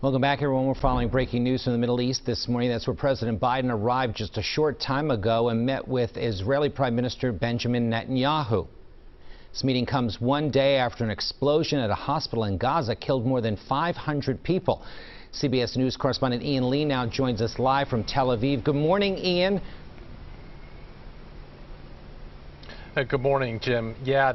Welcome back, everyone. We're following breaking news from the Middle East this morning. That's where President Biden arrived just a short time ago and met with Israeli Prime Minister Benjamin Netanyahu. This meeting comes one day after an explosion at a hospital in Gaza killed more than 500 people. CBS News correspondent Ian Lee now joins us live from Tel Aviv. Good morning, Ian. Good morning, Jim. Yeah,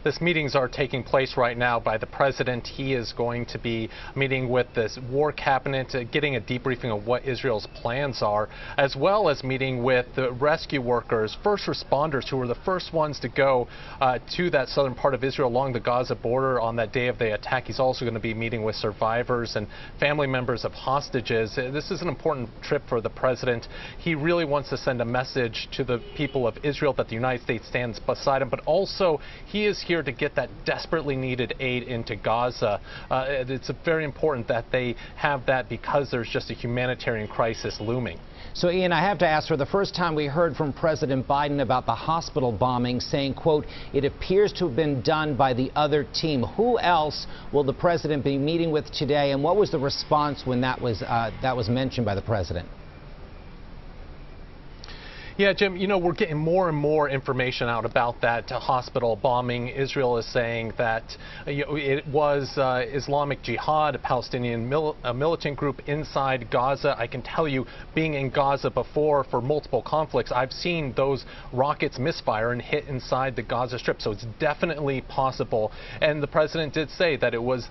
this meetings are taking place right now by the president. He is going to be meeting with this war cabinet, getting a debriefing of what Israel's plans are, as well as meeting with the rescue workers, first responders who were the first ones to go to that southern part of Israel along the Gaza border on that day of the attack. He's also going to be meeting with survivors and family members of hostages. This is an important trip for the president. He really wants to send a message to the people of Israel that the United States stands beside him, but also he is here to get that desperately needed aid into Gaza. It's very important that they have that because there's just a humanitarian crisis looming. So, Ian, I have to ask, for the first time we heard from President Biden about the hospital bombing, saying, quote, it appears to have been done by the other team. Who else will the president be meeting with today, and what was the response when that was mentioned by the president? Yeah, Jim, you know, we're getting more and more information out about that hospital bombing. Israel is saying that it was Islamic Jihad, a Palestinian militant group inside Gaza. I can tell you, being in Gaza before for multiple conflicts, I've seen those rockets misfire and hit inside the Gaza Strip. So it's definitely possible. And the president did say that it was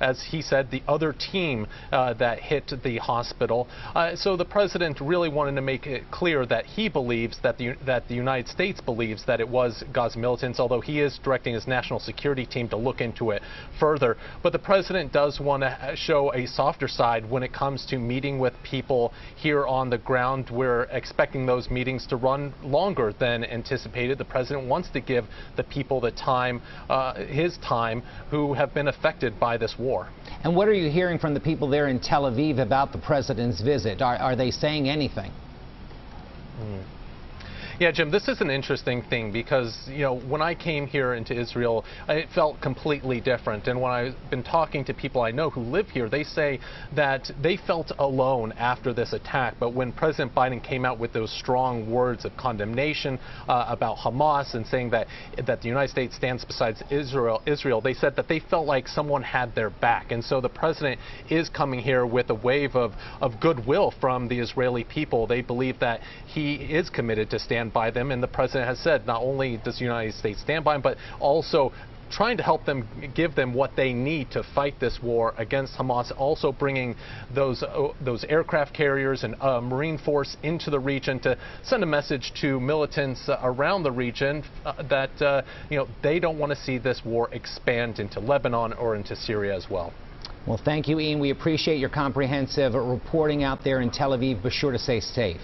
as he said, the other team that hit the hospital. So the president really wanted to make it clear that he believes that the United States believes that it was Gaza militants, although he is directing his national security team to look into it further. But the president does want to show a softer side when it comes to meeting with people here on the ground. We're expecting those meetings to run longer than anticipated. The president wants to give the people the time, his time, who have been affected by this war. And what are you hearing from the people there in Tel Aviv about the president's visit? Are they saying anything? Yeah, Jim, this is an interesting thing because, you know, when I came here into Israel, it felt completely different. And when I've been talking to people I know who live here, they say that they felt alone after this attack. But when President Biden came out with those strong words of condemnation about Hamas and saying that the United States stands beside Israel, they said that they felt like someone had their back. And so the president is coming here with a wave of goodwill from the Israeli people. They believe that he is committed to stand by them, and the president has said not only does the United States stand by them, but also trying to help them, give them what they need to fight this war against Hamas, also bringing those aircraft carriers and Marine Force into the region to send a message to militants around the region that you know, they don't want to see this war expand into Lebanon or into Syria as well. Well, thank you, Ian. We appreciate your comprehensive reporting out there in Tel Aviv. Be sure to stay safe.